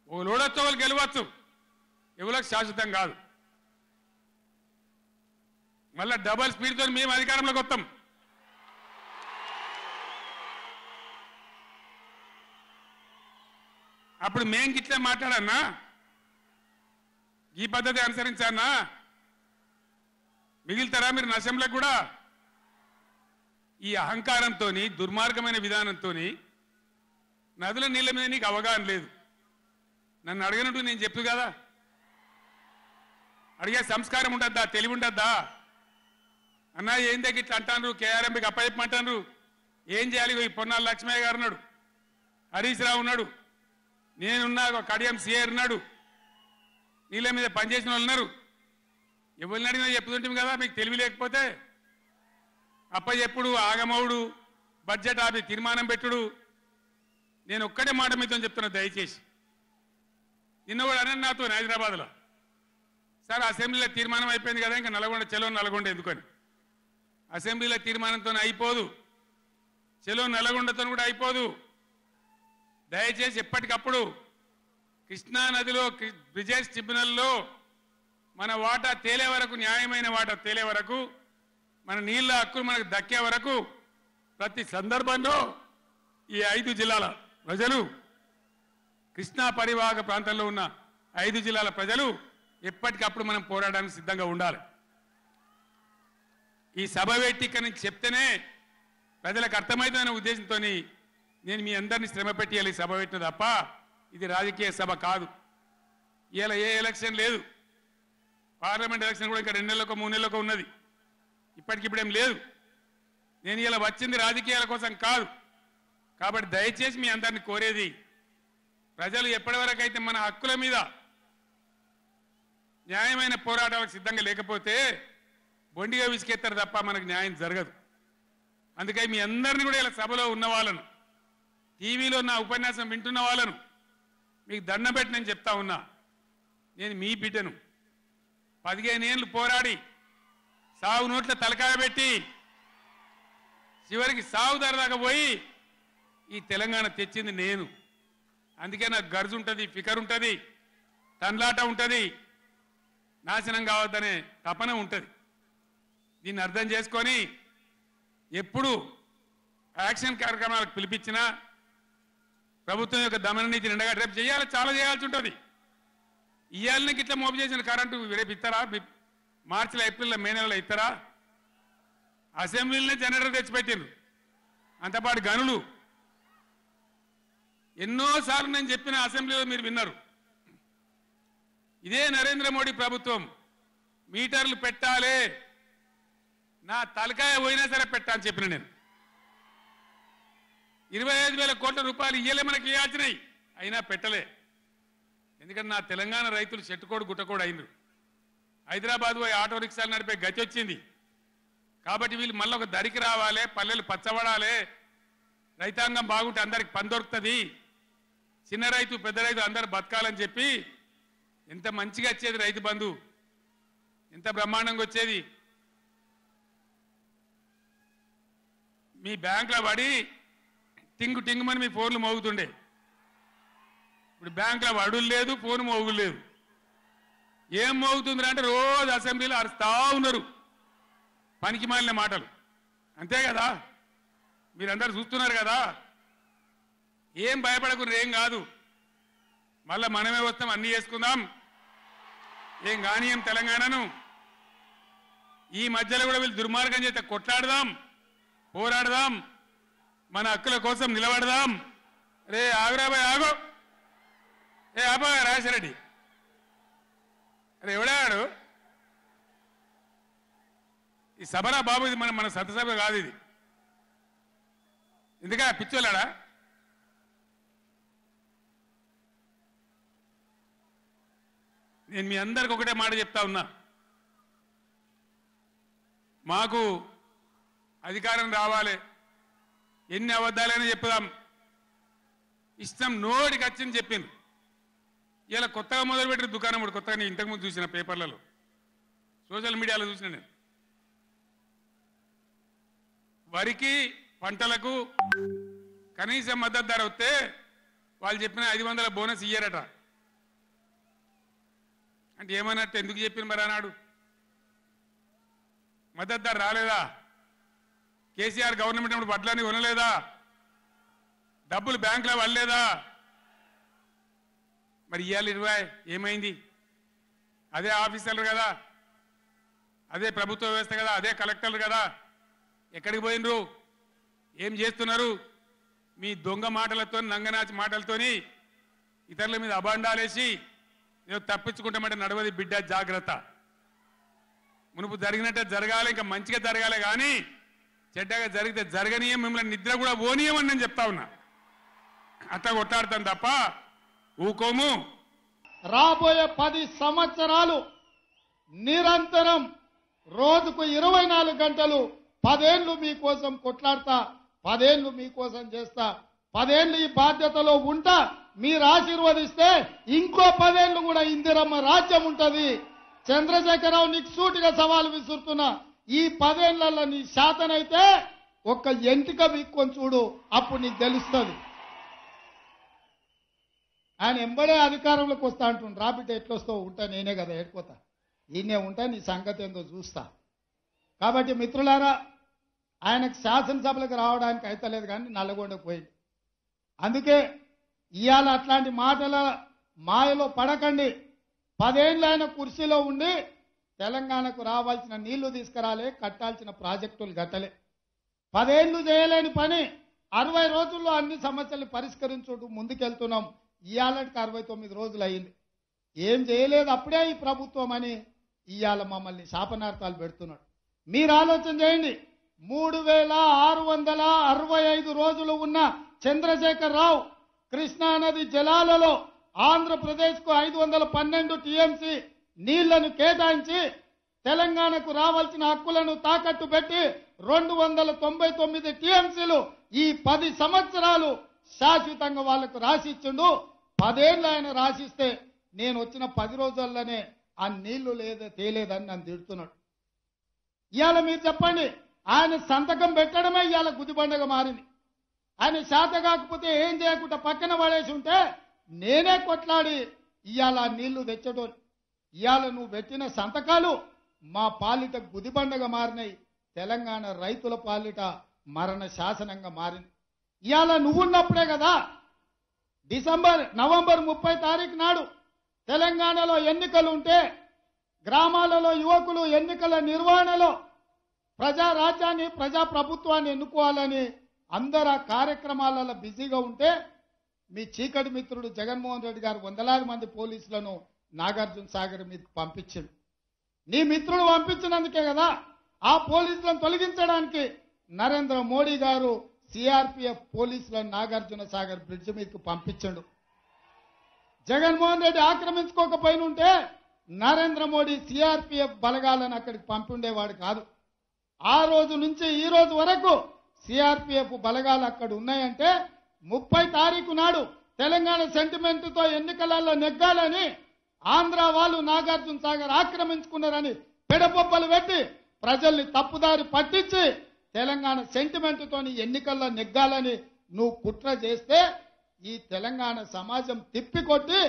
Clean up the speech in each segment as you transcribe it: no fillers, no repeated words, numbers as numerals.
ఓ లోడొచ్చు వాళ్ళు గెలవచ్చు, ఎవరికి శాశ్వతం కాదు. మళ్ళా డబల్ స్పీడ్తో మేము అధికారంలోకి వస్తాం. అప్పుడు మేం గిట్లే మాట్లాడన్నా, ఈ పద్ధతి అనుసరించానా, మిగిలితారా మీరు నశంలకు కూడా? ఈ అహంకారంతో దుర్మార్గమైన విధానంతో నదుల నీళ్ళ మీద నీకు అవగాహన లేదు. నన్ను అడగనట్టు నేను చెప్పు కదా, అడిగే సంస్కారం ఉంటుందా, తెలివి ఉంటుందా? అన్నా ఏం దగ్గర ఇట్లా అంటాను, కేఆర్ఎంపీకి అప్పచెప్పమంటాను, ఏం చేయాలి? ఈ పొన్నాల లక్ష్మయ్య గారు ఉన్నాడు, హరీష్ రావు ఉన్నాడు, నేనున్నా, కడియం సిఆర్ ఉన్నాడు, నీళ్ళ మీద పనిచేసిన వాళ్ళు ఉన్నారు. ఎవరిని అడిగినా చెప్తుంటాం కదా. మీకు తెలివి లేకపోతే అప్పచెప్పుడు, ఆగమవుడు, బడ్జెట్ ఆపి తీర్మానం పెట్టుడు. నేను ఒక్కటే మాట మీతో చెప్తున్నా, దయచేసి. నిన్న కూడా అనే నాతో హైదరాబాద్లో, సార్ అసెంబ్లీలో తీర్మానం అయిపోయింది కదా, ఇంకా నల్గొండ చెలో నల్గొండ ఎందుకని. అసెంబ్లీలో తీర్మానంతో అయిపోదు, చెలో నల్గొండతో కూడా అయిపోదు. దయచేసి ఎప్పటికప్పుడు కృష్ణా నదిలో బ్రిజేష్ ట్రిబ్యునల్లో మన వాటా తేలే వరకు, న్యాయమైన వాటా తేలే వరకు, మన నీళ్ళ హక్కులు మనకు దక్కే వరకు ప్రతి సందర్భంలో ఈ 5 జిల్లాల ప్రజలు, కృష్ణా పరివాహక ప్రాంతంలో ఉన్న 5 జిల్లాల ప్రజలు ఎప్పటికప్పుడు మనం పోరాడడానికి సిద్ధంగా ఉండాలి. ఈ సభ వేదిక చెప్తేనే ప్రజలకు అర్థమవుతుందనే ఉద్దేశంతో నేను మీ అందరినీ శ్రమ పెట్టి ఈ సభ పెట్టిన తప్ప ఇది రాజకీయ సభ కాదు. ఇలా ఏ ఎలక్షన్ లేదు, పార్లమెంట్ ఎలక్షన్ కూడా ఇంకా 2 నెలలకు 3 నెలలకు ఉన్నది, ఇప్పటికిప్పుడేం లేదు. నేను ఇలా వచ్చింది రాజకీయాల కోసం కాదు. కాబట్టి దయచేసి మీ అందరిని కోరేది, ప్రజలు ఎప్పటివరకు అయితే మన హక్కుల మీద న్యాయమైన పోరాటాలకు సిద్ధంగా లేకపోతే బొండిగా విసికెత్తారు తప్ప మనకు న్యాయం జరగదు. అందుకని మీ అందరినీ కూడా ఇలా సభలో ఉన్న వాళ్ళను, టీవీలో నా ఉపన్యాసం వింటున్న వాళ్ళను మీకు దండం పెట్టి నేను చెప్తా ఉన్నా, నేను మీ బిడ్డను. 15 ఏళ్ళు పోరాడి సాగు నోట్ల తలకాయ పెట్టి చివరికి సాగు దాకా పోయి ఈ తెలంగాణ తెచ్చింది నేను. అందుకే నాకు గర్జు ఉంటుంది, ఫికర్ ఉంటుంది, తన్లాట ఉంటుంది, నాశనం కావద్దనే తపన ఉంటుంది. దీన్ని అర్థం చేసుకొని ఎప్పుడు యాక్షన్ కార్యక్రమాలకు పిలిపించినా ప్రభుత్వం యొక్క దమన నీతిని ఎండగా రేపు చేయాలి, చాలా చేయాల్సి ఉంటుంది. ఇవాళకి ఇట్లా మోపు చేసిన కరెంటు రేపు ఇస్తారా? మార్చిలో, ఏప్రిల్లో, మే నెలలో ఇస్తారా? అసెంబ్లీలోనే జనరేటర్ తెచ్చిపెట్టిండ్రు, అంతపాటు గనులు. ఎన్నోసార్లు నేను చెప్పిన అసెంబ్లీలో మీరు విన్నారు. ఇదే నరేంద్ర మోడీ ప్రభుత్వం మీటర్లు పెట్టాలి, నా తలకాయ పోయినా సరే పెట్టా అని చెప్పిన నేను. 25,000 కోట్ల రూపాయలు ఇయ్యలే మనకి ఇవ్వాల్సినాయి, అయినా పెట్టలే. ఎందుకంటే నా తెలంగాణ రైతులు చెట్టుకోడు గుట్టకోడు అయినరు. హైదరాబాద్ పోయి ఆటో రిక్షాలు నడిపే గతి వచ్చింది. కాబట్టి వీళ్ళు మళ్ళీ ఒక దరికి రావాలి, పల్లెలు పచ్చబడాలి, రైతాంగం బాగుంటే అందరికి పని దొరుకుతుంది, చిన్న రైతు పెద్ద రైతు అందరు బతకాలని చెప్పి ఎంత మంచిగా వచ్చేది రైతు బంధు, ఎంత బ్రహ్మాండంగా వచ్చేది. మీ బ్యాంకులో పడి టింగు టింగుమని మీ ఫోన్లు మోగుతుండే. ఇప్పుడు బ్యాంకులో వడులు లేదు, ఫోన్ మోగులు లేదు. ఏం మోగుతుందిరా అంటే రోజు అసెంబ్లీలో అరుస్తా ఉన్నారు పనికి మాలిన మాటలు. అంతే కదా, మీరందరూ చూస్తున్నారు కదా. ఏం భయపడకుండా, ఏం కాదు, మళ్ళా మనమే వస్తాం, అన్నీ చేసుకుందాం, ఏం కానీయం తెలంగాణను. ఈ మధ్యలో కూడా వీళ్ళు దుర్మార్గం చేస్తే కొట్లాడదాం, పోరాడదాం, మన హక్కుల కోసం నిలబడదాం. రే ఆగురాబాయ్ ఆగో, ఏ ఆబా రాజశరెడ్డి, అరే ఎవడాడు? ఈ సభరా బాబు, ఇది మన సభ కాదు ఇది. ఎందుక పిచ్చోలాడా? నేను మీ అందరికి ఒకటే మాట చెప్తా ఉన్నా, మాకు అధికారం రావాలి, ఎన్ని అబద్ధాలైనా చెప్పుదాం, ఇష్టం నోటికి వచ్చింది చెప్పింది. ఇలా కొత్తగా మొదలుపెట్టిన దుకాణం కూడా కొత్తగా నేను ఇంతకుముందు చూసిన పేపర్లలో, సోషల్ మీడియాలో చూసిన నేను. వరికి పంటలకు కనీస మద్దతు ధర వస్తే వాళ్ళు చెప్పిన 500 బోనస్ ఇయ్యారట. అంటే ఏమన్నట్టు ఎందుకు చెప్పిన మరి అన్నాడు మద్దతు ధర రాలేదా కేసీఆర్ గవర్నమెంట్ అప్పుడు వడ్లని కొనలేదా డబ్బులు బ్యాంకులో వల్లేదా మరి ఇవాళ 20 ఏమైంది అదే ఆఫీసర్లు కదా అదే ప్రభుత్వ వ్యవస్థ కదా అదే కలెక్టర్లు కదా ఎక్కడికి పోయినరు ఏం చేస్తున్నారు మీ దొంగ మాటలతో నంగనాచి మాటలతోని ఇతరుల మీద అబాండాలేసి నేను తప్పించుకుంటామంటే నడవది బిడ్డ జాగ్రత్త మునుపు జరిగినట్టే జరగాలి ఇంకా మంచిగా జరగాలి కానీ చెడ్డగా జరిగితే జరగనీయం మిమ్మల్ని నిద్ర కూడా పోనీయమని నేను చెప్తా ఉన్నా అట్లా కొట్లాడతాను తప్ప ఊకోము రాబోయే 10 సంవత్సరాలు నిరంతరం రోజుకు 24 గంటలు 10 ఏళ్లు మీకోసం కొట్లాడతా 10 ఏళ్లు మీకోసం చేస్తా 10 ఏళ్లు ఈ బాధ్యతలో ఉంటా మీరు ఆశీర్వదిస్తే ఇంకో 10 ఏళ్లు కూడా ఇందిరమ్మ రాజ్యం ఉంటది చంద్రశేఖరరావు నీకు సూటిగా సవాలు విసురుతున్నా ఈ 10 ఏళ్లలో నీ శాతనైతే ఒక్క ఎంటిక వీక్కొని చూడు అప్పుడు నీకు తెలుస్తుంది ఆయన ఎంబడే అధికారంలోకి వస్తా అంటుండు రాబిడ్డ ఎట్లొస్తావు ఉంటా నేనే కదా ఏడుకోతా ఈయనే ఉంటా నీ సంగతి ఏందో చూస్తా కాబట్టి మిత్రులారా ఆయనకు శాసనసభలకు రావడానికి అయితలేదు కానీ నల్లగొండకు పోయింది అందుకే ఇవాళ అట్లాంటి మాటల మాయలో పడకండి 10 ఏళ్ళు ఆయన కుర్చీలో ఉండి తెలంగాణకు రావాల్సిన నీళ్లు తీసుకురాలే కట్టాల్సిన ప్రాజెక్టులు కట్టలే 10 ఏళ్ళు చేయలేని పని 60 రోజుల్లో అన్ని సమస్యలు పరిష్కరించుకుంటూ ముందుకెళ్తున్నాం ఇవాళకి 69 రోజులు అయింది ఏం చేయలేదు అప్పుడే ఈ ప్రభుత్వం అని ఇవాళ మమ్మల్ని శాపనార్థాలు పెడుతున్నాడు మీరు ఆలోచన చేయండి 3665 రోజులు ఉన్న చంద్రశేఖరరావు కృష్ణానది జలాలలో ఆంధ్రప్రదేశ్కు 512 టీఎంసీ నీళ్లను కేటాయించి తెలంగాణకు రావాల్సిన హక్కులను తాకట్టు పెట్టి 299 టీఎంసీలు ఈ 10 సంవత్సరాలు శాశ్వతంగా వాళ్లకు రాసిచ్చిండు 10 ఏళ్ళు ఆయన రాసిస్తే నేను వచ్చిన 10 రోజుల్లోనే ఆ నీళ్లు తేలేదని నన్ను తిడుతున్నాడు ఇవాళ మీరు చెప్పండి ఆయన సంతకం పెట్టడమే ఇవాళ గుదిబండగా మారింది ఆయన శాత కాకపోతే ఏం చేయకుండా పక్కన పడేసి ఉంటే నేనే కొట్లాడి ఇవాళ నీళ్లు తెచ్చడం ఇవాళ నువ్వు పెట్టిన సంతకాలు మా పాలిట గుదిబండగా మారినాయి తెలంగాణ రైతుల పాలిట మరణ శాసనంగా మారింది ఇవాళ నువ్వున్నప్పుడే కదా నవంబర్ 30 తారీఖు నాడు తెలంగాణలో ఎన్నికలు ఉంటే గ్రామాలలో యువకులు ఎన్నికల నిర్వహణలో ప్రజారాజ్యాన్ని ప్రజాప్రభుత్వాన్ని ఎన్నుకోవాలని అందరు ఆ కార్యక్రమాలలో బిజీగా ఉంటే మీ చీకటి మిత్రుడు జగన్మోహన్ రెడ్డి గారు వందలాది మంది పోలీసులను నాగార్జున సాగర్ మీదకి పంపించాడు నీ మిత్రుడు పంపించినందుకే కదా ఆ పోలీసులను తొలగించడానికి నరేంద్ర మోడీ గారు సిఆర్పిఎఫ్ పోలీసులను నాగార్జున సాగర్ బ్రిడ్జ్ మీదకి పంపించాడు జగన్మోహన్ రెడ్డి ఆక్రమించుకోకపోయినుంటే నరేంద్ర మోడీ సిఆర్పిఎఫ్ బలగాలను అక్కడికి పంపిండేవాడు కాదు ఆ రోజు నుంచి ఈ రోజు వరకు సిఆర్పిఎఫ్ బలగాలు అక్కడ ఉన్నాయంటే 30 తారీఖు నాడు తెలంగాణ సెంటిమెంట్ తో ఎన్నికలలో నెగ్గాలని ఆంధ్ర వాళ్ళు నాగార్జున సాగర్ ఆక్రమించుకున్నారని పెడపొప్పలు పెట్టి ప్రజల్ని తప్పుదారి పట్టించి తెలంగాణ సెంటిమెంట్ తోని ఎన్నికల్లో నెగ్గాలని నువ్వు కుట్ర చేస్తే ఈ తెలంగాణ సమాజం తిప్పికొట్టి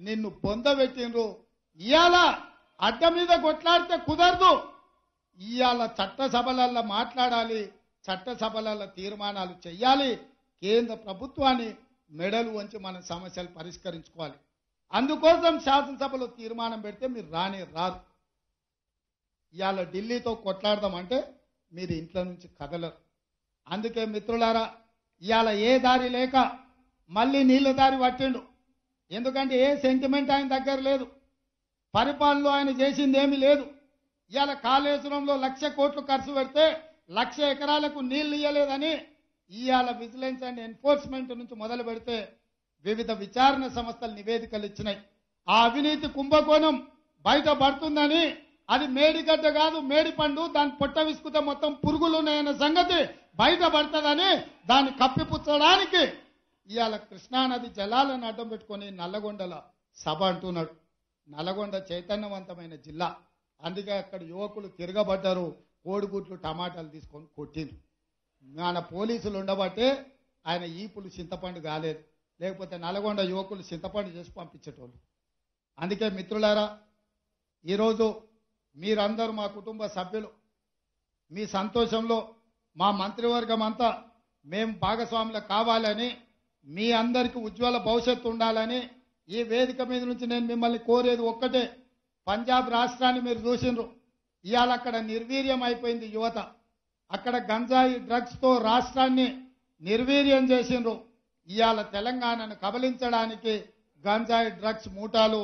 నిన్ను పొందబెట్టిండ్రు ఇవాళ అడ్డ మీద కొట్లాడితే కుదరదు ఇవాళ చట్టసభలలో మాట్లాడాలి చట్టసభలలో తీర్మానాలు చేయాలి కేంద్ర ప్రభుత్వాన్ని మెడలు వంచి మన సమస్యలు పరిష్కరించుకోవాలి అందుకోసం శాసనసభలో తీర్మానం పెడితే మీరు రారు ఇవాళ ఢిల్లీతో కొట్లాడదామంటే మీరు ఇంట్లో నుంచి కదలరు అందుకే మిత్రులారా ఇవాళ ఏ దారి లేక మళ్ళీ నీళ్ళ దారి పట్టిండు ఎందుకంటే ఏ సెంటిమెంట్ ఆయన దగ్గర లేదు పరిపాలనలో ఆయన చేసింది ఏమీ లేదు ఇవాళ కాళేశ్వరంలో 1,00,000 కోట్లు ఖర్చు పెడితే 1,00,000 ఎకరాలకు నీళ్లు ఇయ్యలేదని ఇవాళ విజిలెన్స్ అండ్ ఎన్ఫోర్స్మెంట్ నుంచి మొదలు పెడితే వివిధ విచారణ సంస్థలు నివేదికలు ఇచ్చినాయి ఆ అవినీతి కుంభకోణం బయటపడుతుందని అది మేడిగడ్డ కాదు మేడిపండు దాని పొట్ట విసుకుతే మొత్తం పురుగులు ఉన్నాయన్న సంగతి బయటపడుతుందని దాన్ని కప్పిపుచ్చడానికి ఇవాళ కృష్ణానది జలాలను అడ్డం పెట్టుకొని నల్లగొండల సభ అంటున్నాడు నల్లగొండ చైతన్యవంతమైన జిల్లా అందుకే అక్కడ యువకులు తిరగబడ్డారు కోడిగుడ్లు టమాటాలు తీసుకొని కొట్టిండ్రు మన పోలీసులు ఉండబట్టే ఆయన ఈపులు చింతపండు కాలేదు లేకపోతే నల్గొండ యువకులు చింతపండు చేసి పంపించేటోళ్ళు అందుకే మిత్రులారా ఈరోజు మీరందరూ మా కుటుంబ సభ్యులు, మీ సంతోషంలో మా మంత్రివర్గం అంతా మేము భాగస్వాములు కావాలని, మీ అందరికీ ఉజ్వల భవిష్యత్తు ఉండాలని ఈ వేదిక మీద నుంచి నేను మిమ్మల్ని కోరేది ఒక్కటే. పంజాబ్ రాష్ట్రాన్ని మీరు చూసిండ్రు, ఇవాళ అక్కడ నిర్వీర్యం అయిపోయింది యువత. అక్కడ గంజాయి డ్రగ్స్తో రాష్ట్రాన్ని నిర్వీర్యం చేసిండ్రు. ఇవాళ తెలంగాణను కబలించడానికి గంజాయి డ్రగ్స్ మూటాలు